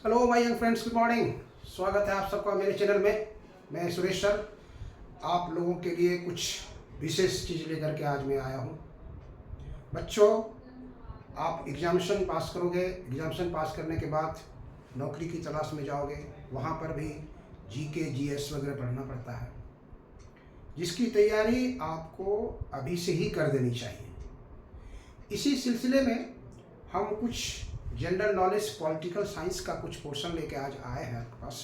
Hello my young friends, good morning. स्वागत है आप सबका मेरे चैनल में। मैं सुरेश सर आप लोगों के लिए कुछ विशेष चीज़ लेकर के आज मैं आया हूँ। बच्चों, आप एग्जामिनेशन पास करोगे, एग्जामिनेशन पास करने के बाद नौकरी की तलाश में जाओगे। वहाँ पर भी जीके जीएस वगैरह पढ़ना पड़ता है, जिसकी तैयारी आपको अभी से ही कर देनी चाहिए। इसी सिलसिले में हम कुछ जनरल नॉलेज पॉलिटिकल साइंस का कुछ पोर्शन लेके आज आए हैं आपके पास।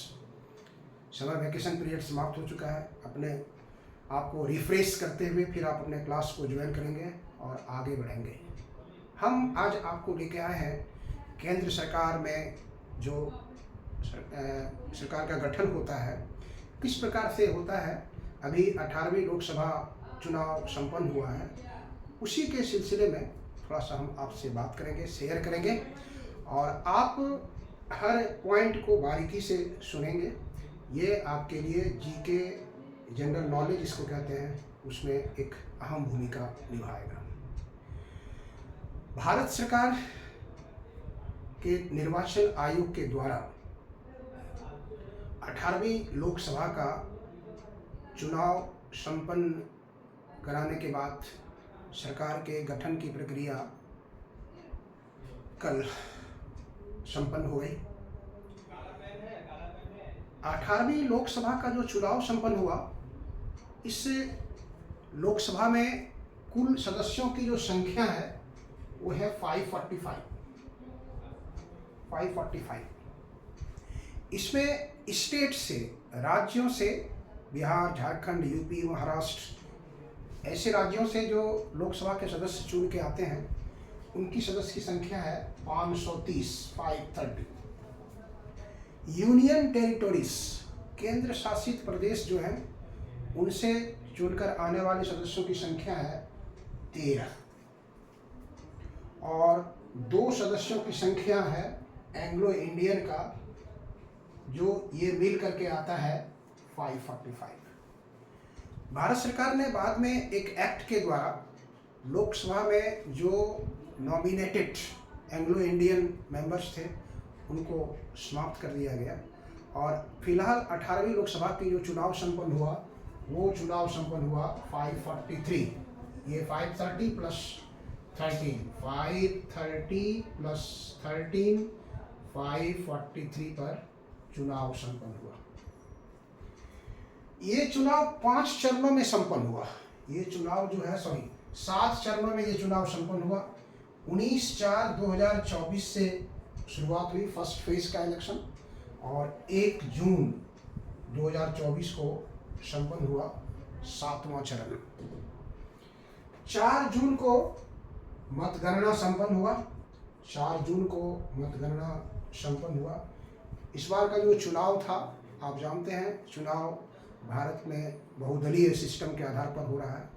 समर वैकेशन पीरियड समाप्त हो चुका है। अपने आपको रिफ्रेश करते हुए फिर आप अपने क्लास को ज्वाइन करेंगे और आगे बढ़ेंगे। हम आज आपको लेके आए हैं केंद्र सरकार में जो सरकार का गठन होता है, किस प्रकार से होता है। अभी 18वीं लोकसभा चुनाव संपन्न हुआ है, उसी के सिलसिले में थोड़ा सा हम आपसे बात करेंगे, शेयर करेंगे और आप हर पॉइंट को बारीकी से सुनेंगे। ये आपके लिए जीके जनरल नॉलेज इसको कहते हैं, उसमें एक अहम भूमिका निभाएगा। भारत सरकार के निर्वाचन आयोग के द्वारा 18वीं लोकसभा का चुनाव संपन्न कराने के बाद सरकार के गठन की प्रक्रिया कल संपन्न हो गई। 18वीं लोकसभा का जो चुनाव संपन्न हुआ, इससे लोकसभा में कुल सदस्यों की जो संख्या है वो है 545। इसमें स्टेट से, राज्यों से, बिहार, झारखंड, यूपी, महाराष्ट्र, ऐसे राज्यों से जो लोकसभा के सदस्य चुन के आते हैं, उनकी सदस्य की संख्या है 530। यूनियन टेरिटोरीज, केंद्र शासित प्रदेश जो हैं, उनसे चुनकर आने वाले सदस्यों की संख्या है 13 और 2 सदस्यों की संख्या है एंग्लो इंडियन का, जो ये मिल करके आता है 545। भारत सरकार ने बाद में एक एक्ट के द्वारा लोकसभा में जो नॉमिनेटेड एंग्लो इंडियन मेंबर्स थे उनको समाप्त कर दिया गया और फिलहाल 18वीं लोकसभा की जो चुनाव संपन्न हुआ, वो चुनाव संपन्न हुआ 543। ये 530 प्लस 13, 530 प्लस 13, 543 पर चुनाव संपन्न हुआ। ये चुनाव 5 चरणों में संपन्न हुआ। ये चुनाव जो है 7 चरणों में ये चुनाव संपन्न हुआ। 19/4/2024 से शुरुआत हुई फर्स्ट फेज का इलेक्शन और 1 जून 2024 को संपन्न हुआ 7वां चरण। 4 जून को मतगणना संपन्न हुआ। 4 जून को मतगणना संपन्न हुआ। इस बार का जो चुनाव था, आप जानते हैं, चुनाव भारत में बहुदलीय सिस्टम के आधार पर हो रहा है।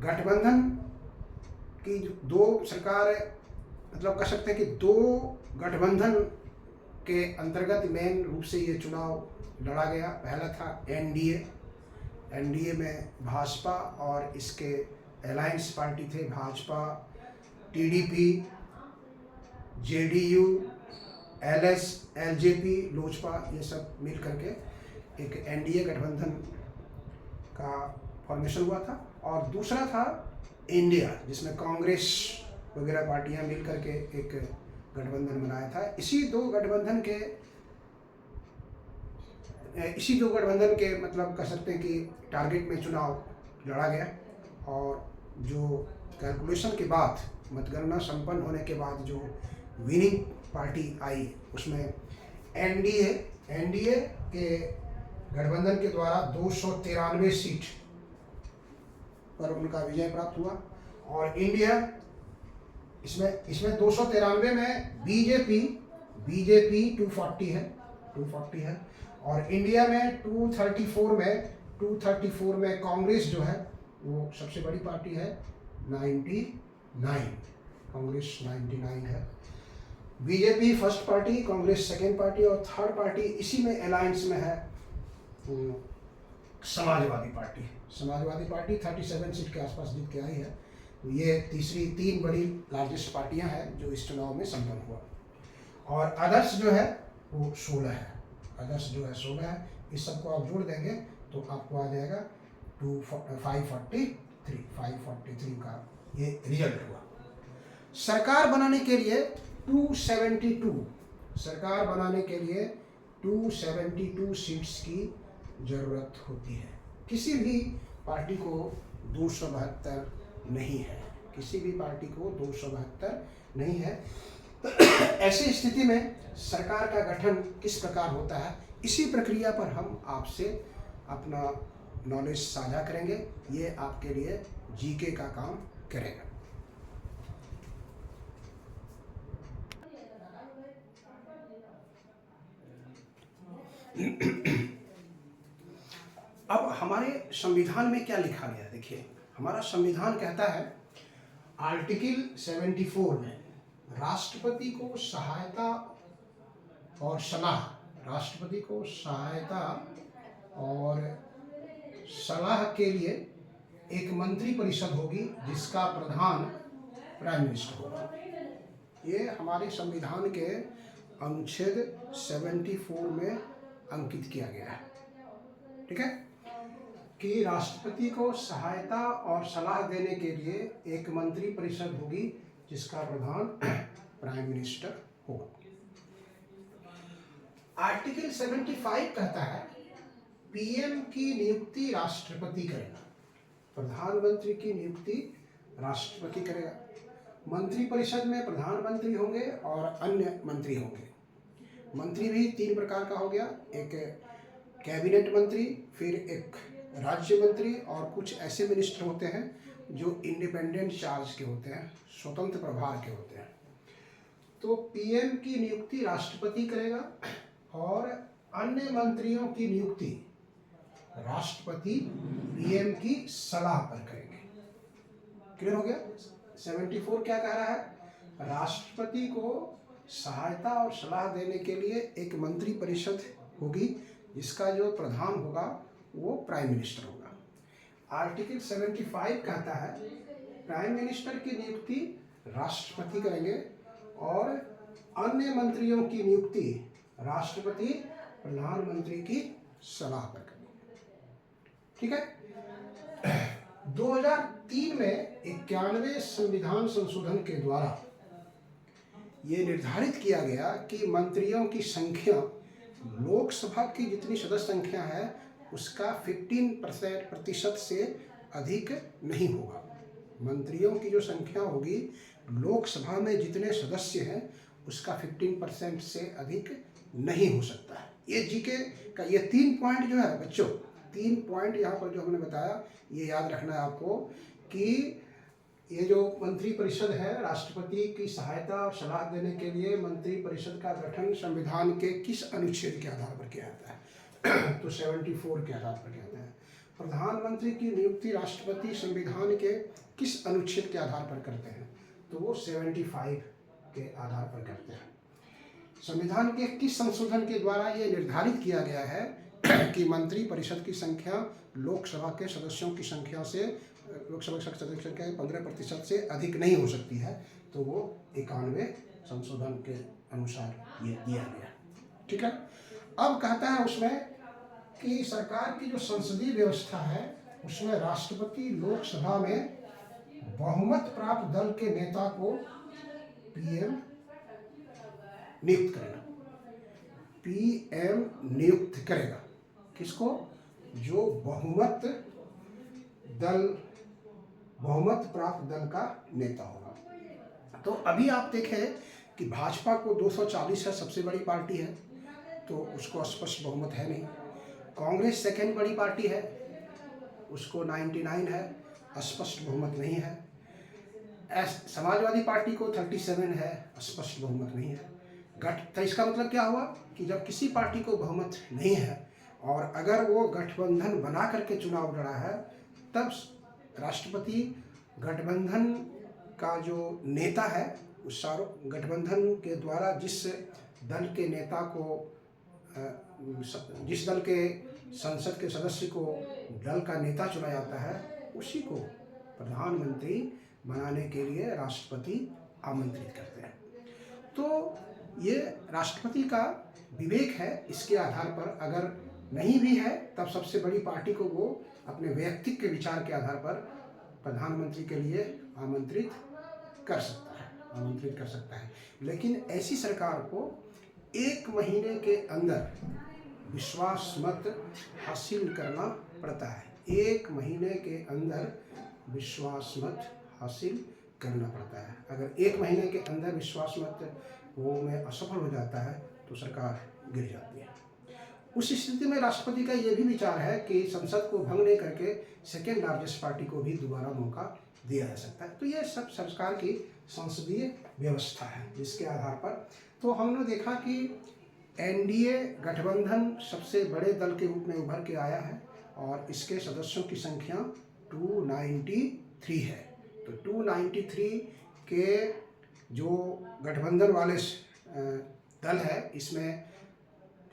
गठबंधन की 2 सरकार, मतलब कह सकते हैं कि 2 गठबंधन के अंतर्गत मेन रूप से ये चुनाव लड़ा गया। पहला था एनडीए में भाजपा और इसके अलायंस पार्टी थे Bhajpa, TDP, JDU, LS, LJP, Lojpa, ये सब मिल करके एक एनडीए गठबंधन का फॉर्मेशन हुआ था। और दूसरा था इंडिया, जिसमें कांग्रेस वगैरह पार्टियां मिल करके एक गठबंधन बनाया था। इसी दो गठबंधन के मतलब कह सकते हैं कि टारगेट में चुनाव लड़ा गया और जो कैलकुलेशन के बाद, मतगणना संपन्न होने के बाद जो विनिंग पार्टी आई, उसमें एनडीए के गठबंधन के द्वारा 293 सीट पर उनका विजय प्राप्त हुआ और इंडिया इसमें 293 में बीजेपी 240 है और इंडिया में 234 में कांग्रेस जो है वो सबसे बड़ी पार्टी है, 99, कांग्रेस 99 है। BJP first party, Congress second party और थर्ड पार्टी इसी में अलायंस में है समाजवादी पार्टी 37 सीट के आसपास जीत के आई है। तो ये तीसरी 3 बड़ी लार्जेस्ट पार्टियां हैं जो इस चुनाव में संपन्न हुआ। और अदर्स जो है वो 16 है, अगस्त जो है 16 है। इस सबको आप जोड़ देंगे तो आपको आ जाएगा 543 का ये रिजल्ट हुआ। सरकार बनाने के लिए 272 सरकार बनाने के लिए 272 सीट्स की ज़रूरत होती है। किसी भी पार्टी को 272 नहीं है, किसी भी पार्टी को 272 नहीं है। तो ऐसी स्थिति में सरकार का गठन किस प्रकार होता है, इसी प्रक्रिया पर हम आपसे अपना नॉलेज साझा करेंगे। ये आपके लिए जीके का काम करेगा। अब हमारे संविधान में क्या लिखा गया है, देखिए हमारा संविधान कहता है आर्टिकल 74 में राष्ट्रपति को सहायता और सलाह, राष्ट्रपति को सहायता और सलाह के लिए एक मंत्री परिषद होगी जिसका प्रधान प्राइम मिनिस्टर होगा। ये हमारे संविधान के अनुच्छेद 74 में अंकित किया गया है। ठीक है, कि राष्ट्रपति को सहायता और सलाह देने के लिए एक मंत्री परिषद होगी जिसका प्रधान प्राइम मिनिस्टर होगा। आर्टिकल 75 कहता है पीएम की नियुक्ति राष्ट्रपति करेगा, प्रधानमंत्री की नियुक्ति राष्ट्रपति करेगा। मंत्री परिषद में प्रधानमंत्री होंगे और अन्य मंत्री होंगे। मंत्री भी 3 प्रकार का हो गया, एक कैबिनेट मंत्री, फिर एक राज्य मंत्री और कुछ ऐसे मिनिस्टर होते हैं जो इंडिपेंडेंट चार्ज के होते हैं, स्वतंत्र प्रभार के होते हैं। तो पीएम की नियुक्ति राष्ट्रपति करेगा और अन्य मंत्रियों की नियुक्ति राष्ट्रपति पीएम की सलाह पर करेंगे। क्लियर हो गया? 74 क्या कह रहा है? राष्ट्रपति को सहायता और सलाह देने के लिए एक मंत्री परिषद होगी जिसका जो प्रधान होगा वो प्राइम मिनिस्टर होगा। आर्टिकल 75 कहता है प्राइम मिनिस्टर की नियुक्ति राष्ट्रपति करेंगे और अन्य मंत्रियों की नियुक्ति राष्ट्रपति प्रधानमंत्री की सलाह पर करेंगे। ठीक है। 2003 में 91वें संविधान संशोधन के द्वारा ये निर्धारित किया गया कि मंत्रियों की संख्या लोकसभा की जितनी सदस्य संख्या है उसका 15% से अधिक नहीं होगा। मंत्रियों की जो संख्या होगी लोकसभा में जितने सदस्य हैं उसका 15% से अधिक नहीं हो सकता है। ये जीके का ये 3 पॉइंट जो है बच्चों, 3 पॉइंट यहाँ पर जो हमने बताया ये याद रखना है आपको कि ये जो मंत्री परिषद है राष्ट्रपति की सहायता और सलाह देने के लिए मंत्री परिषद का गठन संविधान के किस अनुच्छेद के आधार पर किया जाता है तो 74 के आधार पर किया जाता है। प्रधानमंत्री की नियुक्ति राष्ट्रपति संविधान के किस अनुच्छेद के आधार पर करते हैं तो वो 75 के आधार पर करते हैं। संविधान के किस संशोधन के द्वारा ये निर्धारित किया गया है कि मंत्री परिषद की संख्या लोकसभा के सदस्यों की संख्या से, लोकसभा के सदस्यों की संख्या 15% से अधिक नहीं हो सकती है, तो वो 91 संशोधन के अनुसार ये दिया गया। ठीक है। अब कहता है उसमें कि सरकार की जो संसदीय व्यवस्था है उसमें राष्ट्रपति लोकसभा में बहुमत प्राप्त दल के नेता को पीएम नियुक्त करेगा। पीएम नियुक्त करेगा किसको? जो बहुमत प्राप्त दल का नेता होगा। तो अभी आप देखें कि भाजपा को 240 है, सबसे बड़ी पार्टी है, तो उसको स्पष्ट बहुमत है नहीं। कांग्रेस सेकेंड बड़ी पार्टी है, उसको 99 है, स्पष्ट बहुमत नहीं है। समाजवादी पार्टी को 37 है, स्पष्ट बहुमत नहीं है। तो इसका मतलब क्या हुआ कि जब किसी पार्टी को बहुमत नहीं है और अगर वो गठबंधन बना करके चुनाव लड़ा है तब राष्ट्रपति गठबंधन का जो नेता है उस गठबंधन के द्वारा जिस दल के नेता को, जिस दल के संसद के सदस्य को दल का नेता चुना जाता है उसी को प्रधानमंत्री बनाने के लिए राष्ट्रपति आमंत्रित करते हैं। तो ये राष्ट्रपति का विवेक है। इसके आधार पर अगर नहीं भी है तब सबसे बड़ी पार्टी को वो अपने वैयक्तिक के विचार के आधार पर प्रधानमंत्री के लिए आमंत्रित कर सकता है। लेकिन ऐसी सरकार को 1 महीने के अंदर विश्वास मत हासिल करना पड़ता है। 1 महीने के अंदर विश्वास मत हासिल करना पड़ता है। अगर 1 महीने के अंदर विश्वास मत वो में असफल हो जाता है तो सरकार गिर जाती है। उस स्थिति में राष्ट्रपति का ये भी विचार है कि संसद को भंग नहीं करके सेकेंड लार्जेस्ट पार्टी को भी दोबारा मौका दिया जा सकता है। तो ये सब सरकार की संसदीय व्यवस्था है, जिसके आधार पर तो हमने देखा कि एनडीए गठबंधन सबसे बड़े दल के रूप में उभर के आया है और इसके सदस्यों की संख्या 293 है। तो 293 के जो गठबंधन वाले दल है, इसमें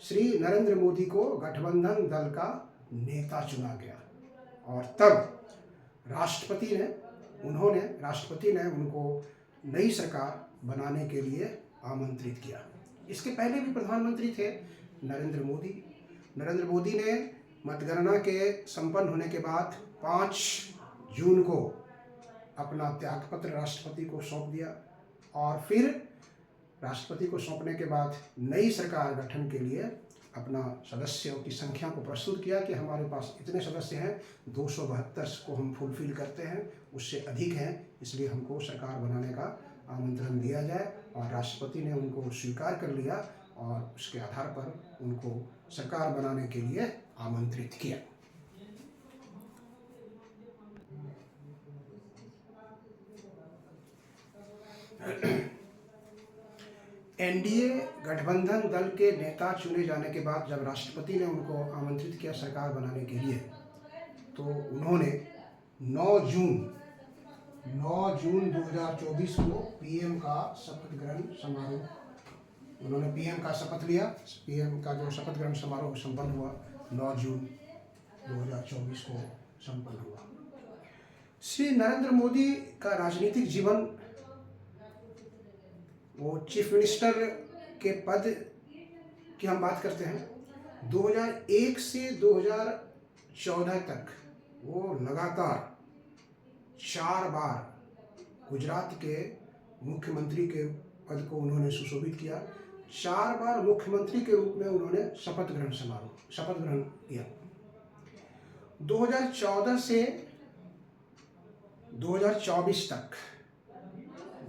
श्री नरेंद्र मोदी को गठबंधन दल का नेता चुना गया और तब राष्ट्रपति ने उनको नई सरकार बनाने के लिए आमंत्रित किया। इसके पहले भी प्रधानमंत्री थे नरेंद्र मोदी ने मतगणना के संपन्न होने के बाद 5 जून को अपना त्यागपत्र राष्ट्रपति को सौंप दिया और फिर राष्ट्रपति को सौंपने के बाद नई सरकार गठन के लिए अपना सदस्यों की संख्या को प्रस्तुत किया कि हमारे पास इतने सदस्य हैं, 272 को हम फुलफिल करते हैं, उससे अधिक हैं, इसलिए हमको सरकार बनाने का आमंत्रण दिया जाए। और राष्ट्रपति ने उनको स्वीकार कर लिया और उसके आधार पर उनको सरकार बनाने के लिए आमंत्रित किया। एनडीए गठबंधन दल के नेता चुने जाने के बाद जब राष्ट्रपति ने उनको आमंत्रित किया सरकार बनाने के लिए, तो उन्होंने 9 जून 2024 को पीएम का शपथ ग्रहण समारोह उन्होंने पीएम का शपथ लिया। पीएम का जो शपथ ग्रहण समारोह संपन्न हुआ 9 जून 2024 को संपन्न हुआ। श्री नरेंद्र मोदी का राजनीतिक जीवन, वो चीफ मिनिस्टर के पद की हम बात करते हैं। 2001 से 2014 तक वो लगातार 4 बार गुजरात के मुख्यमंत्री के पद को उन्होंने सुशोभित किया। 4 बार मुख्यमंत्री के रूप में उन्होंने शपथ ग्रहण किया। 2014 से 2024 तक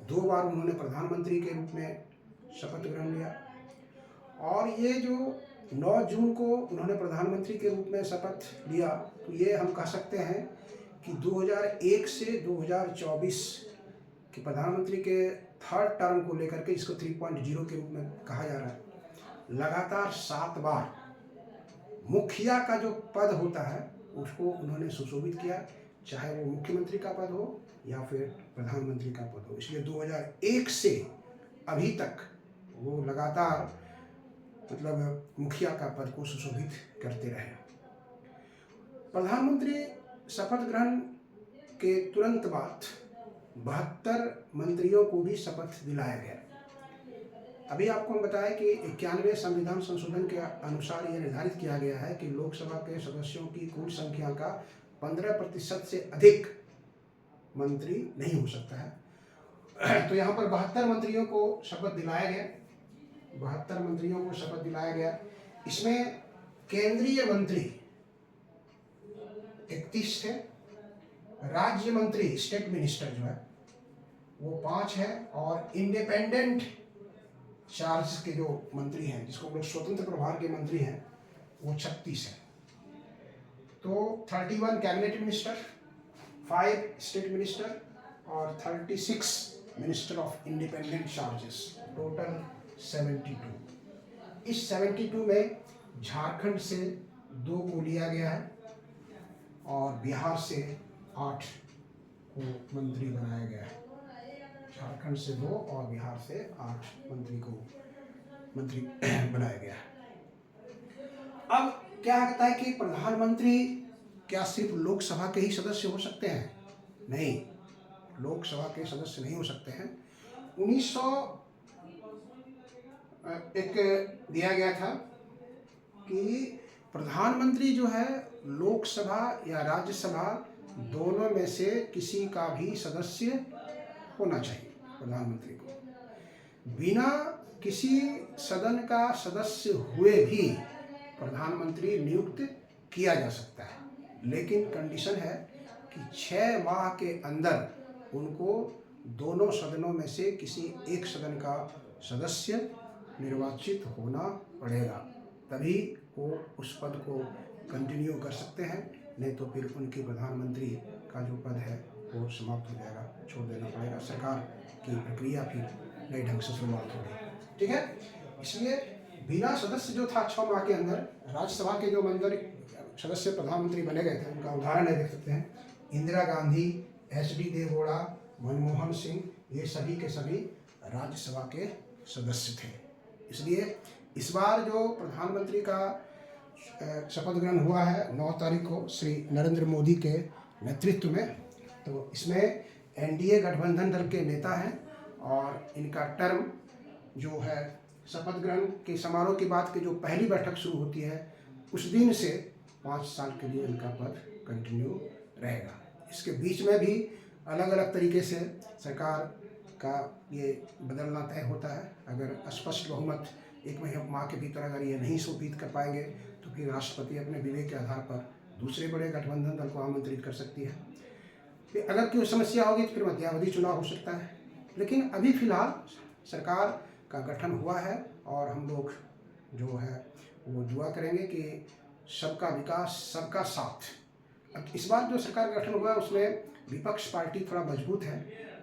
2 बार उन्होंने प्रधानमंत्री के रूप में शपथ ग्रहण लिया। और ये जो 9 जून को उन्होंने प्रधानमंत्री के रूप में शपथ लिया, तो ये हम कह सकते हैं कि 2001 से 2024 के प्रधानमंत्री के 3rd टर्म को लेकर के इसको 3.0 के रूप में कहा जा रहा है। लगातार 7 बार मुखिया का जो पद होता है उसको उन्होंने सुशोभित किया, चाहे वो मुख्यमंत्री का पद हो या फिर प्रधानमंत्री का पद हो। इसलिए 2001 से अभी तक वो लगातार मुखिया का पद को सुशोभित करते रहे। प्रधानमंत्री शपथ ग्रहण के तुरंत बाद 72 मंत्रियों को भी शपथ दिलाया गया। अभी आपको हम बताया कि 91वें संविधान संशोधन के अनुसार यह निर्धारित किया गया है कि लोकसभा के सदस्यों की कुल संख्या का 15% से अधिक मंत्री नहीं हो सकता है। तो यहाँ पर 72 मंत्रियों को शपथ दिलाया गया। 72 मंत्रियों को शपथ दिलाया गया। इसमें केंद्रीय मंत्री 31 थे, राज्य मंत्री स्टेट मिनिस्टर जो है वो 5 है और इंडिपेंडेंट चार्ज के जो मंत्री हैं, जिसको लोग स्वतंत्र प्रभार के मंत्री हैं, वो 36 है। तो 31 कैबिनेट मिनिस्टर, 5 स्टेट मिनिस्टर और 36 minister of independent charges, total 72। इस 72 में झारखंड से 2 को लिया गया है और बिहार से 8 को मंत्री बनाया गया है। झारखंड से 2 और बिहार से 8 मंत्री बनाया गया है। अब क्या कहता है कि प्रधानमंत्री क्या सिर्फ लोकसभा के ही सदस्य हो सकते हैं? नहीं, लोकसभा के सदस्य नहीं हो सकते हैं। एक दिया गया था कि प्रधानमंत्री जो है लोकसभा या राज्यसभा दोनों में से किसी का भी सदस्य होना चाहिए। प्रधानमंत्री को बिना किसी सदन का सदस्य हुए भी प्रधानमंत्री नियुक्त किया जा सकता है, लेकिन कंडीशन है कि 6 माह के अंदर उनको दोनों सदनों में से किसी एक सदन का सदस्य निर्वाचित होना पड़ेगा, तभी वो उस पद को कंटिन्यू कर सकते हैं। नहीं तो फिर उनकी प्रधानमंत्री का जो पद है वो समाप्त हो जाएगा, छोड़ देना पड़ेगा। सरकार की प्रक्रिया फिर नए ढंग से शुरुआत होगी। ठीक है, इसलिए बिना सदस्य जो था 6 माह के अंदर, राज्यसभा के जो मंत्री सदस्य प्रधानमंत्री बने गए थे उनका उदाहरण है, देख सकते हैं। इंदिरा गांधी, एच.डी. देवगौड़ा, मनमोहन सिंह, ये सभी के सभी राज्यसभा के सदस्य थे। इसलिए इस बार जो प्रधानमंत्री का शपथ ग्रहण हुआ है 9 तारीख को श्री नरेंद्र मोदी के नेतृत्व में, तो इसमें एनडीए गठबंधन दल के नेता हैं और इनका टर्म जो है शपथ ग्रहण के समारोह के बाद की जो पहली बैठक शुरू होती है उस दिन से 5 साल के लिए इनका पद कंटिन्यू रहेगा। इसके बीच में भी अलग अलग तरीके से सरकार का ये बदलना तय होता है। अगर स्पष्ट बहुमत 1 माह के भीतर अगर ये नहीं सुपीत कर पाएंगे तो फिर राष्ट्रपति अपने विवेक के आधार पर दूसरे बड़े गठबंधन दल को आमंत्रित कर सकती है। फिर अगर कोई समस्या होगी तो फिर मध्यावधि चुनाव हो सकता है। लेकिन अभी फिलहाल सरकार का गठन हुआ है और हम लोग जो है वो दुआ करेंगे कि सबका विकास सबका साथ। अब इस बार जो सरकार का गठन हुआ है उसमें विपक्ष पार्टी थोड़ा मजबूत है,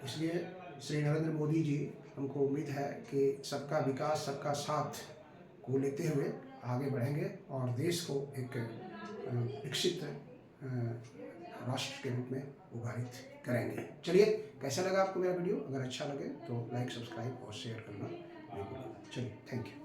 इसलिए श्री नरेंद्र मोदी जी, हमको उम्मीद है कि सबका विकास सबका साथ को लेते हुए आगे बढ़ेंगे और देश को एक विकसित राष्ट्र के रूप में उभारित करेंगे। चलिए, कैसा लगा आपको मेरा वीडियो? अगर अच्छा लगे तो लाइक, सब्सक्राइब और शेयर करना नहीं भूलिए। चलिए, थैंक यू।